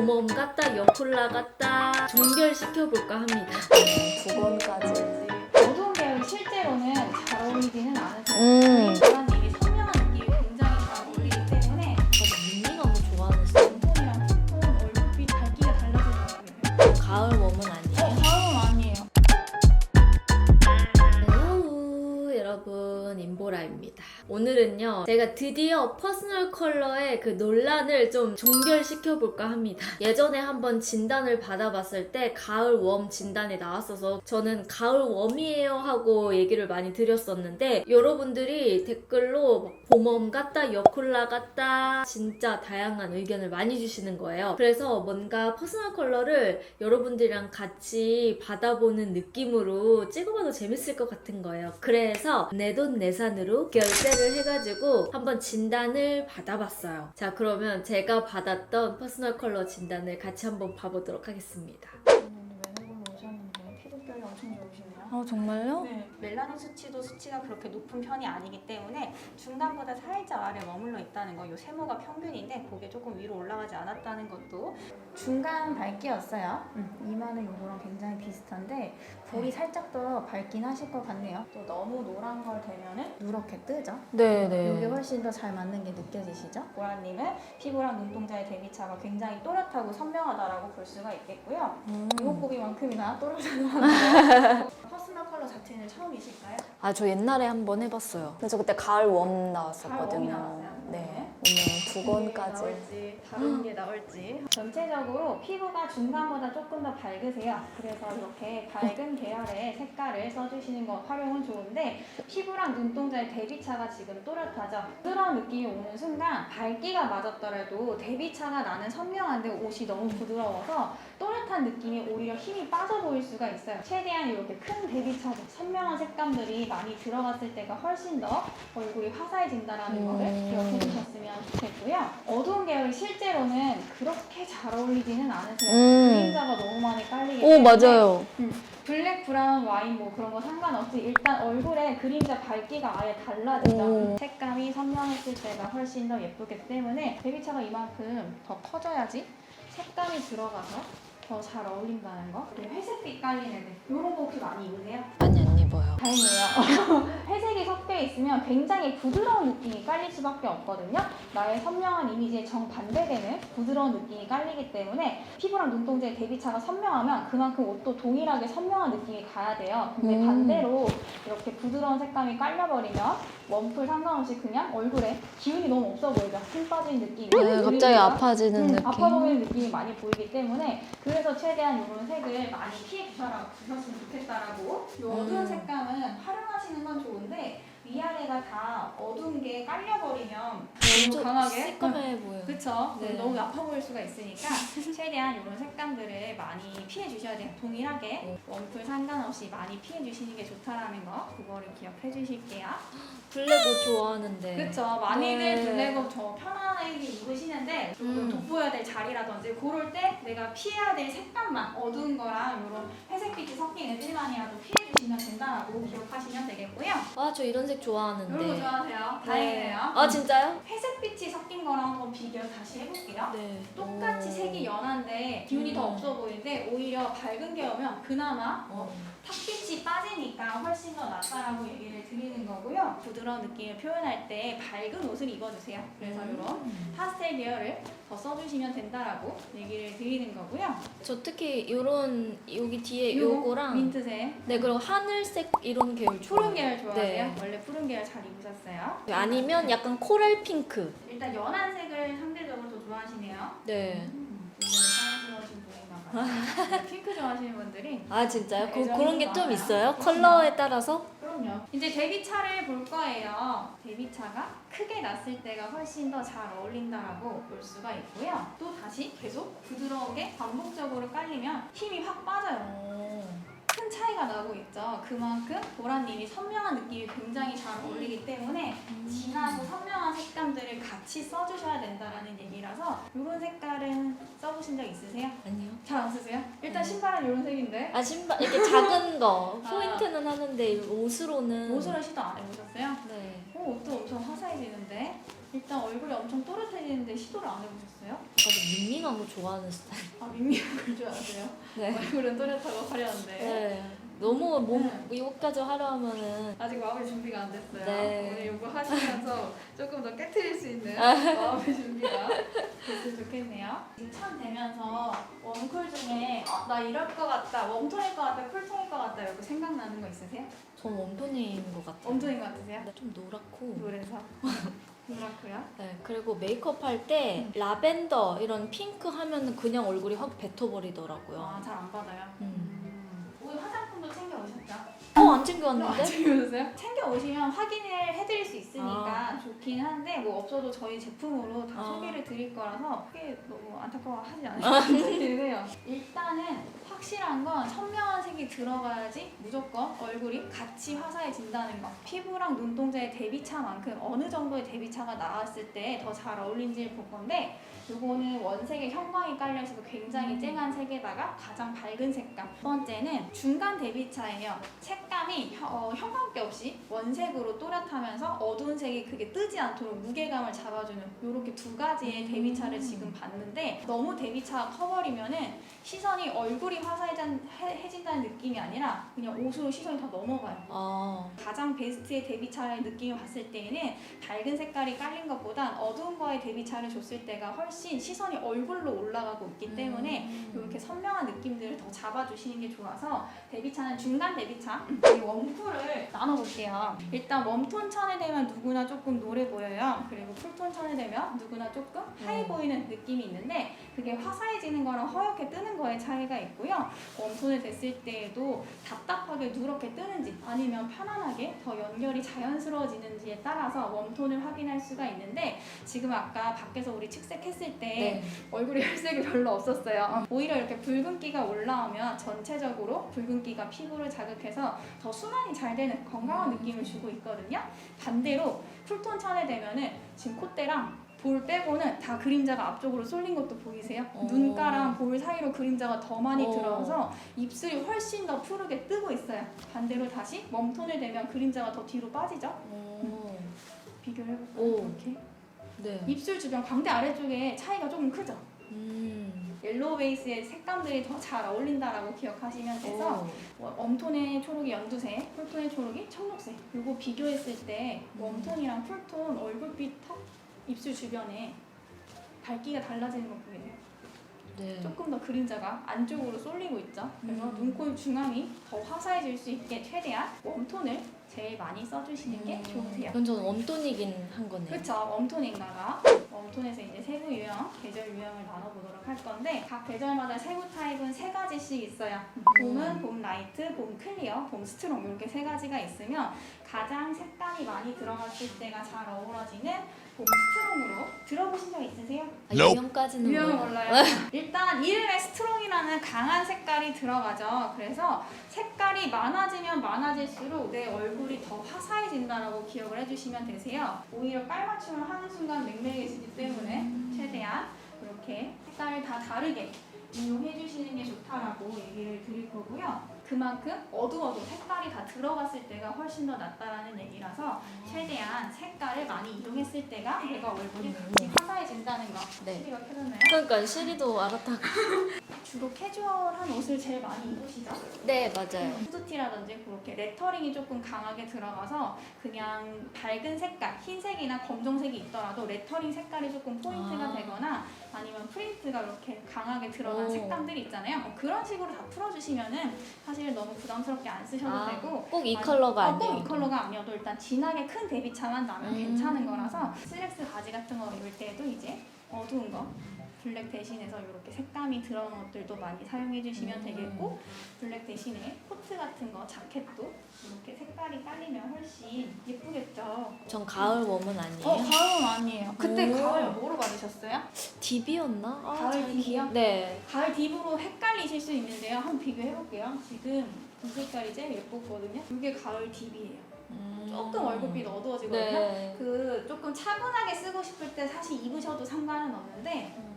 봄웜 같다, 여쿨라 같다 종결시켜볼까 합니다. 두 번까지. 어두운 계열 실제로는 잘 어울리지는 않으세요. 보라님이 선명한 느낌이 굉장히 잘 어울리기 때문에 저도 민니 너무 좋아하는 스타일. 톤이랑 톤, 얼굴빛 밝기가 달라질 것 같아요. 가을 웜은 아니에요. 가을은 아니에요. 헬로 여러분, 임보라입니다. 오늘은요, 제가 드디어 퍼스널 컬러의 그 논란을 좀 종결시켜볼까 합니다. 예전에 한번 진단을 받아봤을 때 가을 웜 진단이 나왔어서 저는 가을 웜이에요 하고 얘기를 많이 드렸었는데, 여러분들이 댓글로 막 봄웜 같다, 여쿨라 같다 진짜 다양한 의견을 많이 주시는 거예요. 그래서 뭔가 퍼스널 컬러를 여러분들이랑 같이 받아보는 느낌으로 찍어봐도 재밌을 것 같은 거예요. 그래서 내돈내산으로 결제를 해가지고 한번 진단을 받아봤어요. 자, 그러면 제가 받았던 퍼스널 컬러 진단을 같이 한번 봐보도록 하겠습니다. 웨네블로 오셨는데 피부결이 엄청 좋으시네요. 정말요? 네, 멜라닌 수치가 그렇게 높은 편이 아니기 때문에 중간보다 살짝 아래 머물러 있다는 거, 이 세모가 평균인데 그게 조금 위로 올라가지 않았다는 것도 중간 밝기였어요. 이마는 이거랑 굉장히 비슷한데 볼이 살짝 더 밝긴 하실 것 같네요. 또 너무 노란 걸 대면은 누렇게 뜨죠. 네네. 이게 훨씬 더 잘 맞는 게 느껴지시죠? 보라님은 피부랑 눈동자의 대비차가 굉장히 또렷하고 선명하다라고 볼 수가 있겠고요. 이목구비만큼이나 또렷하다. 퍼스널 컬러 자체는 처음이실까요? 저 옛날에 한번 해봤어요. 그래서 그때 가을 웜 나왔었거든요. 가을 웜이 나왔어요? 네. 오늘 두 번까지. 나올지 다른 게 나올지. 전체적으로 피부가 중간보다 조금 더 밝으세요. 그래서 이렇게 밝은 계열의 색깔을 써주시는 거 활용은 좋은데 피부랑 눈동자의 대비차가 지금 또렷하죠. 부드러운 느낌이 오는 순간 밝기가 맞았더라도 대비차가 나는 선명한데 옷이 너무 부드러워서 또렷한 느낌이 오히려 힘이 빠져 보일 수가 있어요. 최대한 이렇게 큰 대비차도 선명한 색감들이 많이 들어갔을 때가 훨씬 더 얼굴이 화사해진다는 거를 기억해 주셨으면 좋겠고요. 어두운 계열이 실제로는 그렇게 잘 어울리지는 않으세요. 그림자가 너무 많이 깔리기 때문에 맞아요. 블랙, 브라운, 와인 뭐 그런 거 상관없이 일단 얼굴에 그림자 밝기가 아예 달라지죠. 색감이 선명했을 때가 훨씬 더 예쁘기 때문에 대비차가 이만큼 더 커져야지 색감이 들어가서 더 잘 어울린다는 거. 그리고 회색빛 깔린 애들 이런 거 혹시 많이 입으세요? 많이 안 입어요. 다행이에요. 회색이 섞여 있으면 굉장히 부드러운 느낌이 깔릴 수밖에 없거든요. 나의 선명한 이미지에 정반대되는 부드러운 느낌이 깔리기 때문에 피부랑 눈동자의 대비차가 선명하면 그만큼 옷도 동일하게 선명한 느낌이 가야 돼요. 근데 반대로 이렇게 부드러운 색감이 깔려버리면 웜풀 상관없이 그냥 얼굴에 기운이 너무 없어 보이죠. 힘 빠진 느낌이. 네, 갑자기 아파지는 느낌. 아파 보이는 느낌이 많이 보이기 때문에 그래서 최대한 이런 색을 많이 피해 주셨으면 좋겠다라고. 이 어두운 색감은 활용하시는 건 좋은데 위아래가 다 어두운 게 깔려버리면 너무 강하게 시꺼매 보여요. 그쵸? 네. 너무 아파 보일 수가 있으니까 최대한 이런 색감들을 많이 피해 주셔야 돼요. 동일하게 웜풀 상관없이 많이 피해 주시는 게 좋다라는 거, 그거를 기억해 주실게요. 블랙 옷 좋아하는데. 그쵸? 많이들 네. 블랙업 저 편안하게 입으시는데 조금 돋보여야 될 자리라든지 그럴 때 내가 피해야 될 색감만 어두운 거랑 이런 회색빛이 섞인 애들만이라도 피해 주시면 된다라고 기억하시면 되겠고요. 저 이런 색 좋아하는데. 이런 거 좋아하세요? 네. 다행이네요. 진짜요? 회색빛이 섞인 거랑 한번 비교 다시 해볼게요. 네. 똑같이 색이 연한데 기운이 더 없어 보이는데 오히려 밝은 게 오면 그나마 탁빛이 빠지니까 훨씬 더 낫다라고 얘기를 드리는 거고요. 부드러운 느낌을 표현할 때 밝은 옷을 입어주세요. 그래서 이런 파스텔 계열을 더 써주시면 된다라고 얘기를 드리는 거고요. 저 특히 이런 여기 뒤에 요거, 요거랑 민트색, 네, 그리고 하늘색 이런 계열 좋아해요. 푸른 계열 좋아하세요? 네. 원래 푸른 계열 잘 입으셨어요? 아니면 약간 코랄 핑크. 일단 연한 색을 상대적으로 더 좋아하시네요. 네. 굉장히 사랑스러우신 분인가 봐요. 핑크 좋아하시는 분들이 진짜요? 네, 애정이 그런 게 좀 많아요. 있어요? 그럼요. 컬러에 따라서? 그럼요. 이제 대비차를 볼 거예요. 대비차가 크게 났을 때가 훨씬 더 잘 어울린다라고 볼 수가 있고요. 또 다시 계속 부드러우게 반복적으로 깔리면 힘이 확 빠져요. 큰 차이가 나고 있죠. 그만큼 보라님이 선명한 느낌이 굉장히 잘 어울리기 때문에 진하고 선명한 색감들을 같이 써주셔야 된다라는 얘기라서 이런 색깔은 써보신 적 있으세요? 아니요. 잘 안 쓰세요? 일단 신발은 이런 색인데 신발 이렇게 작은 거 포인트는 하는데 옷으로는 옷으로 시도 안 해보셨어요? 네. 옷도 엄청 화사해지는데 일단 얼굴이 엄청 또렷해지는데 시도를 안 해보셨어요? 저도 밍밍한 거 좋아하는 스타일. 아 밍밍한 걸 좋아하세요? 네. 얼굴은 또렷하고 화려한데 네. 너무 이것까지 하려 하면은 아직 마음의 준비가 안 됐어요. 네. 오늘 이거 하시면서 조금 더 깨트릴 수 있는 마음의 준비가 됐으면 좋겠네요. 지금 참 되면서 웜쿨 중에 나 이럴 것 같다, 웜톤일 것 같다, 쿨톤일 것 같다 이렇게 생각나는 거 있으세요? 전 웜톤인 것 같아요. 웜톤인 것 같으세요? 네, 좀 노랗고. 노래서 그렇고요. 네, 그리고 메이크업 할 때 라벤더 이런 핑크 하면은 그냥 얼굴이 확 뱉어버리더라고요. 아 잘 안 받아요. 오늘 화장품도 챙겨 오셨죠? 안 챙겨왔는데? 챙겨오세요? 챙겨 오시면 확인을 해드릴 수 있으니까 좋긴 한데 뭐 없어도 저희 제품으로 다 소개를 드릴 거라서 크게 너무 안타까워하지 않으셔도 돼요. 일단은 확실한 건 선명한 색이 들어가야지 무조건 얼굴이 같이 화사해진다는 거. 피부랑 눈동자의 대비차만큼 어느 정도의 대비차가 나왔을 때 더 잘 어울린지를 볼 건데 요거는 원색에 형광이 깔려있어서 굉장히 쨍한 색에다가 가장 밝은 색감. 두 번째는 중간 대비차예요. 색감이 형광기 없이 원색으로 또렷하면서 어두운 색이 그게 뜨지 않도록 무게감을 잡아주는 이렇게 두 가지의 대비차를 지금 봤는데 너무 대비차가 커버리면은 시선이 얼굴이 화사해진다는 느낌이 아니라 그냥 옷으로 시선이 다 넘어가요. 가장 베스트의 대비차의 느낌을 봤을 때에는 밝은 색깔이 깔린 것보단 어두운 거에 대비차를 줬을 때가 훨씬 시선이 얼굴로 올라가고 있기 때문에 이렇게 선명한 느낌들을 더 잡아주시는 게 좋아서 대비차는 중간 대비차, 이 웜쿨을 나눠볼게요. 일단 웜톤 천에 되면 누구나 조금 노래 보여요. 그리고 쿨톤 천에 되면 누구나 조금 하얘 보이는 느낌이 있는데 그게 화사해지는 거랑 허옇게 뜨는 거의 차이가 있고요. 웜톤을 됐을 때에도 답답하게 누렇게 뜨는지 아니면 편안하게 더 연결이 자연스러워지는지에 따라서 웜톤을 확인할 수가 있는데 지금 아까 밖에서 우리 측색했을 때 얼굴에 혈색이 별로 없었어요. 오히려 이렇게 붉은기가 올라오면 전체적으로 붉은기가 피부를 자극해서 더 순환이 잘 되는 건강한 느낌을 주고 있거든요. 반대로 쿨톤 천에 되면은 지금 콧대랑 볼 빼고는 다 그림자가 앞쪽으로 쏠린 것도 보이세요? 눈가랑 볼 사이로 그림자가 더 많이 들어와서 입술이 훨씬 더 푸르게 뜨고 있어요. 반대로 다시 웜톤을 되면 그림자가 더 뒤로 빠지죠? 비교를 해볼까요? 이렇게 네. 입술 주변 광대 아래쪽에 차이가 조금 크죠? 옐로우 베이스의 색감들이 더 잘 어울린다라고 기억하시면 돼서 웜톤의 초록이 연두색, 쿨톤의 초록이 청록색 이거 비교했을 때 웜톤이랑 쿨톤 얼굴빛 턱, 입술 주변에 밝기가 달라지는 거 보이세요? 네. 조금 더 그림자가 안쪽으로 쏠리고 있죠. 그래서 눈코입 중앙이 더 화사해질 수 있게 최대한 웜톤을 제일 많이 써주시는 게 좋으세요. 그건 저는 웜톤이긴 한 거네요. 그렇죠. 웜톤인가가 웜톤에서 이제 세부 유형, 계절 유형을 나눠보도록 할 건데 각 계절마다 세부 타입은 3가지씩 있어요. 봄은 봄 라이트, 봄 클리어, 봄 스트롱 이렇게 3가지가 있으면 가장 색감이 많이 들어갔을 때가 잘 어우러지는 봄 스트롱으로 들어보신 적 있으세요? 유형까지는 유형은 몰라요. 몰라요. 일단 이름에 스트롱이라는 강한 색깔이 들어가죠. 그래서 색깔이 많아지면 많아질수록 내 얼굴이 더 화사해진다라고 기억을 해주시면 되세요. 오히려 깔맞춤을 하는 순간 맹맹해지기 때문에 최대한 이렇게 색깔을 다 다르게 이용해 주시는 게 좋다라고 얘기를 드릴 거고요. 그만큼 어두워도 색깔이 다 들어갔을 때가 훨씬 더 낫다라는 얘기라서 최대한 색깔을 많이 이용했을 때가 내가 얼굴이 같이 화사해진다는 거. 네. 시리가 켜졌나요? 그러니까 시리도 알았다고. 주로 캐주얼한 옷을 제일 많이 입으시죠? 네, 맞아요. 후드티라든지 그렇게 레터링이 조금 강하게 들어가서 그냥 밝은 색깔, 흰색이나 검정색이 있더라도 레터링 색깔이 조금 포인트가 되거나 아니면 프린트가 이렇게 강하게 들어간 색감들이 있잖아요. 그런 식으로 다 풀어주시면은 사실 너무 부담스럽게 안 쓰셔도 되고 꼭 이 컬러가 아니에요. 꼭 이 컬러가 아니어도 일단 진하게 큰 대비차만 나면 괜찮은 거라서 슬랙스 바지 같은 거 입을 때에도 이제 어두운 거 블랙 대신해서 이렇게 색감이 들어간 것들도 많이 사용해 주시면 되겠고 블랙 대신에 코트 같은 거, 자켓도 이렇게 색깔이 깔리면 훨씬 예쁘겠죠. 전 가을 웜은 아니에요. 가을은 아니에요. 그때 오. 가을 뭐로 받으셨어요? 딥이었나? 가을 잘 딥이요? 네. 가을 딥으로 헷갈리실 수 있는데요. 한번 비교해 볼게요. 지금 이 색깔이 제일 예뻤거든요. 이게 가을 딥이에요. 조금 얼굴빛 어두워지거든요. 네. 그 조금 차분하게 쓰고 싶을 때 사실 입으셔도 상관은 없는데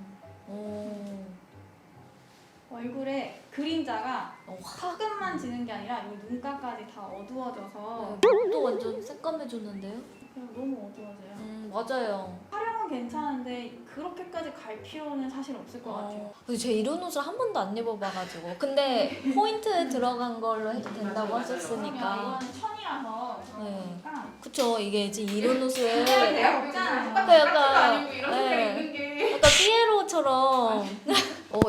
얼굴에 그림자가 화끈만 지는 게 아니라 이 눈가까지 다 어두워져서 또 완전 새까매졌는데요? 그냥 너무 어두워져요. 맞아요. 활용은 괜찮은데 그렇게까지 갈 필요는 사실 없을 것 같아요. 근데 제 이런 옷을 한 번도 안 입어봐가지고. 근데 포인트 들어간 걸로 해도 된다고 그러면 하셨으니까. 이거는 천이라서 네. 그러니까 그쵸. 이게 이제 이런 옷을. 없잖아요. 약간, 이런 네. 색깔 입는 게 약간 피에로처럼.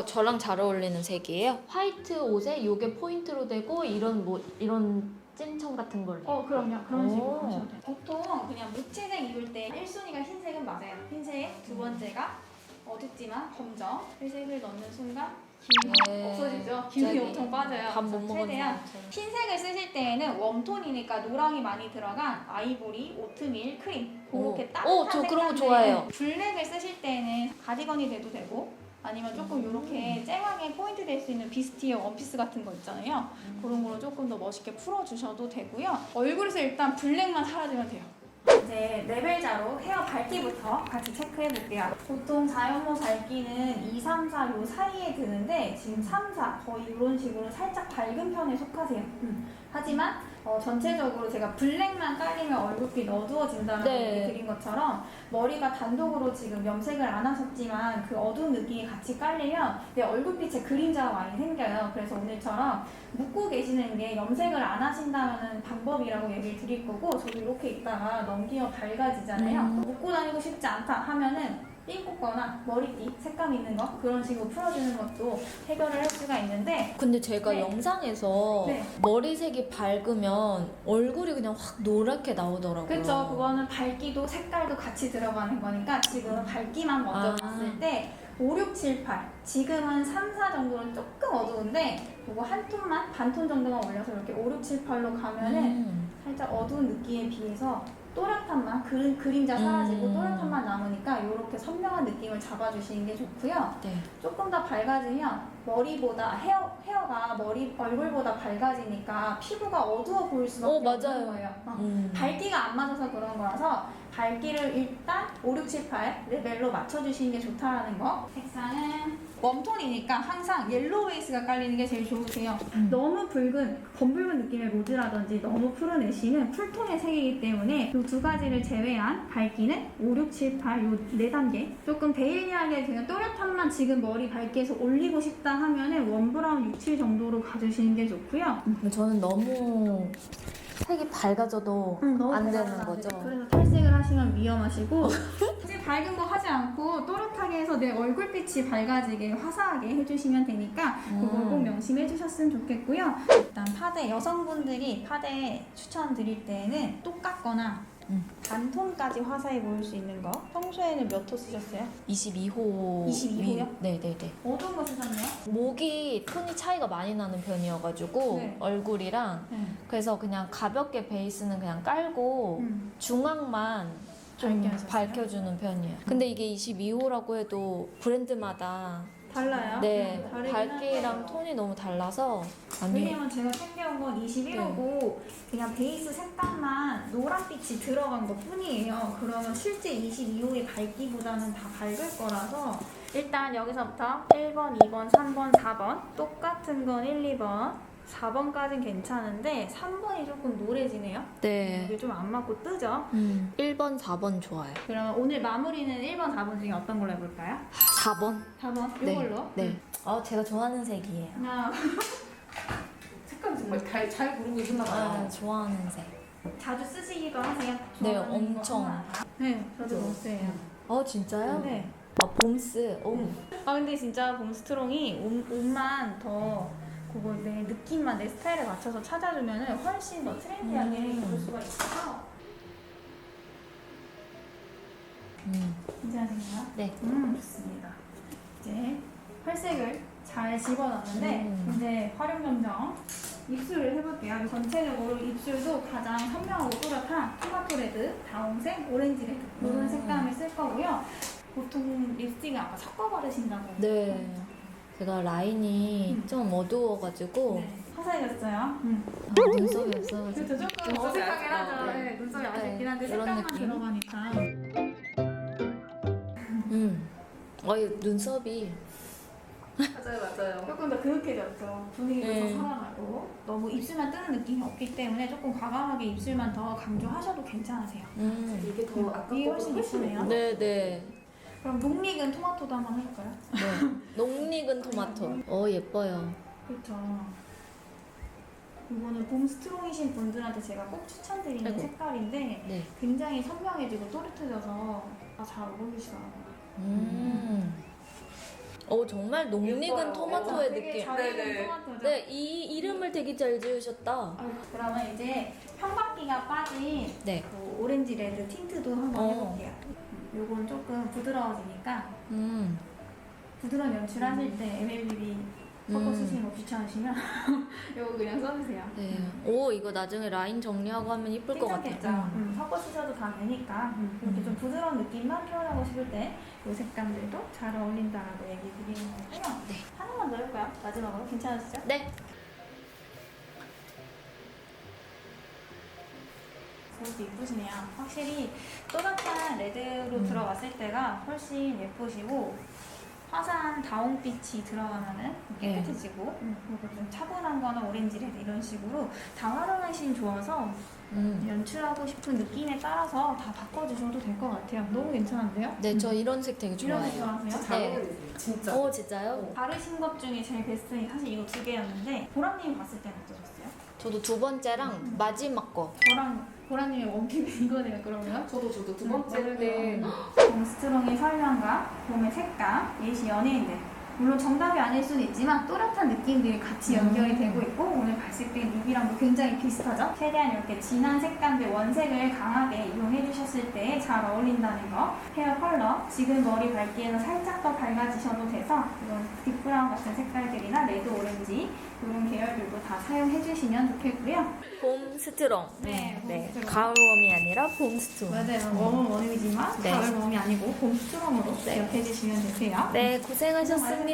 저랑 잘 어울리는 색이에요. 화이트 옷에 이게 포인트로 되고 이런 찜청 같은 걸로. 그럼요. 그런 식으로 오. 하셔도 돼요. 보통 그냥 무채색 입을 때 1순위가 흰색은 맞아요. 흰색, 두 번째가 어둡지만 검정, 회색을 넣는 순간 기운이 네. 없어지죠. 기운이 엄청 빠져요. 밥 못 그래서 먹었는데. 최대한 흰색을 쓰실 때에는 웜톤이니까 노랑이 많이 들어간 아이보리, 오트밀, 크림 그렇게 따뜻한 저 그런 거 색감들. 좋아해요. 블랙을 쓰실 때는 가디건이 돼도 되고 아니면 조금 이렇게 쨍하게 포인트 될 수 있는 비스티의 원피스 같은 거 있잖아요. 그런 걸로 조금 더 멋있게 풀어주셔도 되고요. 얼굴에서 일단 블랙만 사라지면 돼요. 이제 레벨자로 헤어 밝기부터 같이 체크해 볼게요. 보통 자연모 밝기는 2, 3, 4 요 사이에 드는데 지금 3, 4 거의 이런 식으로 살짝 밝은 편에 속하세요. 하지만 전체적으로 제가 블랙만 깔리면 얼굴빛 어두워진다는 네. 얘기 드린 것처럼 머리가 단독으로 지금 염색을 안 하셨지만 그 어두운 느낌이 같이 깔리면 내 얼굴빛에 그림자가 많이 생겨요. 그래서 오늘처럼 묶고 계시는 게 염색을 안 하신다는 방법이라고 얘기를 드릴 거고 저도 이렇게 있다가 넘기면 밝아지잖아요. 묶고 다니고 싶지 않다 하면은 삔 꽂거나 머리띠 색감 있는 거 그런 식으로 풀어주는 것도 해결을 할 수가 있는데 근데 제가 네. 영상에서 네. 머리색이 밝으면 얼굴이 그냥 확 노랗게 나오더라고요. 그쵸. 그거는 밝기도 색깔도 같이 들어가는 거니까 지금 밝기만 먼저 아. 봤을 때 5, 6, 7, 8 지금은 3, 4 정도는 조금 어두운데 그거 한 톤만 반톤 정도만 올려서 이렇게 5, 6, 7, 8로 가면은 살짝 어두운 느낌에 비해서 또렷함만 그림자 사라지고 또렷함만 남으니까 이렇게 선명한 느낌을 잡아주시는 게 좋고요. 네. 조금 더 밝아지면 머리보다 헤어가 얼굴보다 밝아지니까 피부가 어두워 보일 수밖에 맞아요. 없는 거예요. 음. 밝기가 안 맞아서 그런 거라서 밝기를 일단 5, 6, 7, 8 레벨로 맞춰주시는 게 좋다라는 거. 색상은 웜톤이니까 항상 옐로우 베이스가 깔리는 게 제일 좋으세요. 너무 붉은 검붉은 느낌의 로즈라든지 너무 푸른 애쉬는 쿨톤의 색이기 때문에 이 두 가지를 제외한 밝기는 5, 6, 7, 8 요 4단계 조금 데일리하게 그냥 또렷함만 지금 머리 밝기에서 올리고 싶다 하면은 웜브라운 6, 7 정도로 가주시는 게 좋고요. 저는 너무 색이 밝아져도 너무 안 되는 밝아서 안 거죠. 돼요. 그래서 탈색을 하시면 위험하시고 사실 밝은 거 하지 않고 또렷하게 해서 내 얼굴빛이 밝아지게 화사하게 해주시면 되니까 그걸 꼭 명심해 주셨으면 좋겠고요. 일단 파데 여성분들이 파데 추천드릴 때는 똑같거나 반톤까지 화사해 보일 수 있는 거. 평소에는 몇 호 쓰셨어요? 22호. 22호 요? 네네네. 어두운 거 쓰셨나요? 목이 톤이 차이가 많이 나는 편이어가지고 네. 얼굴이랑 그래서 그냥 가볍게 베이스는 그냥 깔고 중앙만 좀 밝게 하셨어요? 밝혀주는 편이에요. 근데 이게 22호라고 해도 브랜드마다 달라요? 네 다르긴 밝기랑 한데요. 톤이 너무 달라서 아니 왜냐면 제가 챙겨온 건 21호고 그냥 베이스 색감만 노란빛이 들어간 것 뿐이에요. 그러면 실제 22호의 밝기보다는 다 밝을 거라서 일단 여기서부터 1번, 2번, 3번, 4번 똑같은 건 1, 2번 4번까진 괜찮은데 3번이 조금 노래지네요. 네. 이게 좀 안 맞고 뜨죠? 1번, 4번 좋아요. 그러면 오늘 마무리는 1번, 4번 중에 어떤 걸로 해볼까요? 4번? 4번? 네. 이걸로? 네. 제가 좋아하는 색이에요. 하나, 색감 정말 잘 고르고 있었나 봐요. 좋아하는 색. 자주 쓰시기도 하세요? 네, 좋아하는 거 엄청. 하나. 네, 저도 봄스예요. 진짜요? 네. 봄스. 근데 진짜 봄스트롱이 옷만 더 그거 내 느낌만 내 스타일에 맞춰서 찾아주면은 훨씬 더 트렌디하게 입을 수가 있어서 괜찮으신가요? 네. 좋습니다. 이제 펄색을 잘 집어넣는데 이제 활용점정 입술을 해볼게요. 전체적으로 입술도 가장 선명하고 또렷한 토마토 레드, 다홍색, 오렌지 레드 이런 색감을 쓸 거고요. 보통 립스틱을 아까 섞어 바르신다고 네. 제가 라인이 좀 어두워가지고 네, 화사해졌어요. 눈썹이 없어가지고 그렇죠. 조금 눈썹이 어색하긴 아쉽다. 하죠. 네, 눈썹이 아쉽긴 한데 이런 색감만 느낌? 들어가니까. 이 눈썹이 맞아요. 조금 더 그윽해졌죠. 분위기도 네. 더 살아나고 너무 입술만 뜨는 느낌이 없기 때문에 조금 과감하게 입술만 더 강조하셔도 괜찮으세요. 이게 더 아까 이게 훨씬 이쁘네요. 네네. 그럼 녹익은 토마토도 한번 해볼까요? 네. 녹익은 토마토. 예뻐요. 그렇죠. 이거는 봄 스트롱이신 분들한테 제가 꼭 추천드리는 아이고. 색깔인데 네. 굉장히 선명해지고 또렷해져서 잘 어울리시더라고요. 정말 녹익은 예뻐요. 토마토의 되게 느낌. 잘 네네. 어울리는 토마토죠. 네, 이 이름을 되게 잘 지으셨다. 그러면 이제 평박기가 빠진 네. 그 오렌지 레드 틴트도 한번 어. 해볼게요. 요건 조금 부드러워지니까 음. 부드러운 연출하실 때 MLB 섞어 쓰시는 거 귀찮으시면 요거 그냥 써주세요. 네. 이거 나중에 라인 정리하고 하면 이쁠 것 괜찮겠죠? 같아요. 섞어 쓰셔도 다 되니까 이렇게 좀 부드러운 느낌만 표현하고 싶을 때 이 색감들도 잘 어울린다라고 얘기 드리는 거고요. 네. 하나만 더 해볼까요? 마지막으로 괜찮으시죠? 네. 그것도 이쁘시네요. 확실히 또렷한 레드로 들어갔을 때가 훨씬 예쁘시고 화사한 다홍빛이 들어가면은 네. 깨끗해지고 그리고 좀 차분한 거나 오렌지 레드 이런 식으로 다 활용하시면 좋아서 연출하고 싶은 느낌에 따라서 다 바꿔주셔도 될 것 같아요. 너무 괜찮은데요? 네, 저 이런 색 되게 이런 거 좋아해요. 좋아하세요? 잘 네. 어울리세요. 진짜. 진짜요? 바르신 것 중에 제일 베스트인 사실 이거 두 개였는데 보라님 봤을 때는 어떠셨어요? 저도 두 번째랑 마지막 거. 저랑 보라님의 원픽은 이거네요 그러면? 저도 두 번째는 봄 스트롱의 설명과 봄의 색감, 예시 연예인들. 물론 정답이 아닐 수는 있지만 또렷한 느낌들이 같이 연결이 되고 있고 오늘 발색된 립이랑도 굉장히 비슷하죠? 최대한 이렇게 진한 색감들 원색을 강하게 이용해 주셨을 때 잘 어울린다는 거. 헤어 컬러, 지금 머리 밝기에서 살짝 더 밝아지셔도 돼서 이런 딥브라운 같은 색깔들이나 레드 오렌지 이런 계열들도 다 사용해 주시면 좋겠고요. 봄 스트롱. 네, 봄 스트롱. 가을 웜이 아니라 봄 스트롱. 맞아요. 웜은 웜이지만 네. 가을 웜이 아니고 봄 스트롱으로 기억해 주시면 되세요. 네, 고생하셨습니다.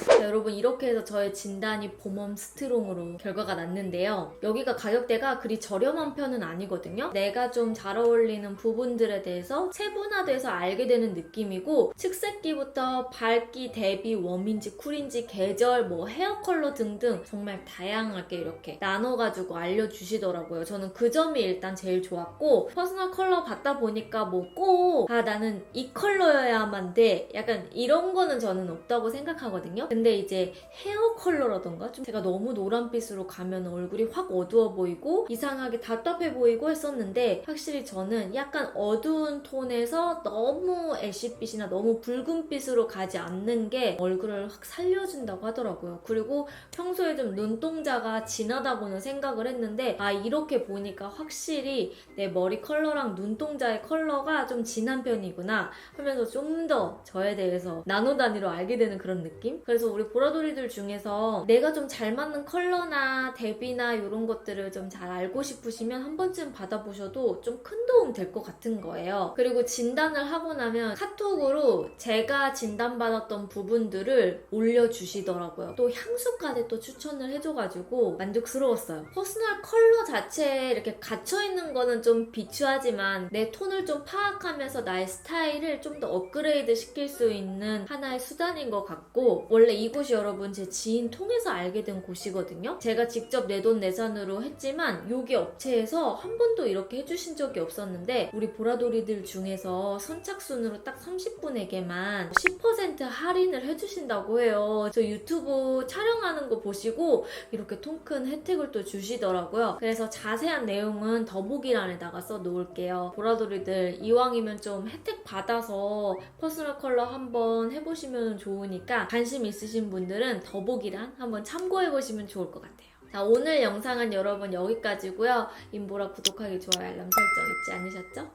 자, 여러분 이렇게 해서 저의 진단이 봄웜 스트롱으로 결과가 났는데요. 여기가 가격대가 그리 저렴한 편은 아니거든요. 내가 좀 잘 어울리는 부분들에 대해서 세분화돼서 알게 되는 느낌이고 측색기부터 밝기, 대비, 웜인지 쿨인지 계절, 헤어 컬러 등등 정말 다양하게 이렇게 나눠가지고 알려주시더라고요. 저는 그 점이 일단 제일 좋았고 퍼스널 컬러 받다 보니까 꼭 나는 이 컬러여야만 돼 약간 이런 거는 저는 없다고 생각하거든요. 근데 이제 헤어 컬러라던가 좀 제가 너무 노란빛으로 가면 얼굴이 확 어두워 보이고 이상하게 답답해 보이고 했었는데 확실히 저는 약간 어두운 톤에서 너무 애쉬빛이나 너무 붉은빛으로 가지 않는 게 얼굴을 확 살려준다고 하더라고요. 그리고 평소에 좀 눈동자가 진하다고는 생각을 했는데 이렇게 보니까 확실히 내 머리 컬러랑 눈동자의 컬러가 좀 진한 편이구나 하면서 좀 더 저에 대해서 나노 단위로 알게 되는 그런 느낌? 그래서 우리 보라돌이들 중에서 내가 좀 잘 맞는 컬러나 대비나 이런 것들을 좀 잘 알고 싶으시면 한 번쯤 받아보셔도 좀 큰 도움 될 것 같은 거예요. 그리고 진단을 하고 나면 카톡으로 제가 진단받았던 부분들을 올려주시더라고요. 또 향수까지 또 추천을 해줘가지고 만족스러웠어요. 퍼스널 컬러 자체에 이렇게 갇혀있는 거는 좀 비추하지만 내 톤을 좀 파악하면서 나의 스타일을 좀 더 업그레이드 시킬 수 있는 하나의 수단인 것 같고 원래 이곳이 여러분 제 지인 통해서 알게 된 곳이거든요. 제가 직접 내돈내산으로 했지만 여기 업체에서 한 번도 이렇게 해주신 적이 없었는데 우리 보라돌이들 중에서 선착순으로 딱 30분에게만 10% 할인을 해주신다고 해요. 저 유튜브 촬영하는 거 보시고 이렇게 통큰 혜택을 또 주시더라고요. 그래서 자세한 내용은 더보기란에다가 써놓을게요. 보라돌이들 이왕이면 좀 혜택 받아서 퍼스널 컬러 한번 해보시면 좋으니까 관심 있으신 분들은 더보기란 한번 참고해보시면 좋을 것 같아요. 자, 오늘 영상은 여러분 여기까지고요. 인보라 구독하기, 좋아요, 알람 설정 잊지 않으셨죠?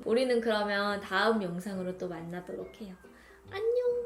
우리는 그러면 다음 영상으로 또 만나도록 해요. 안녕!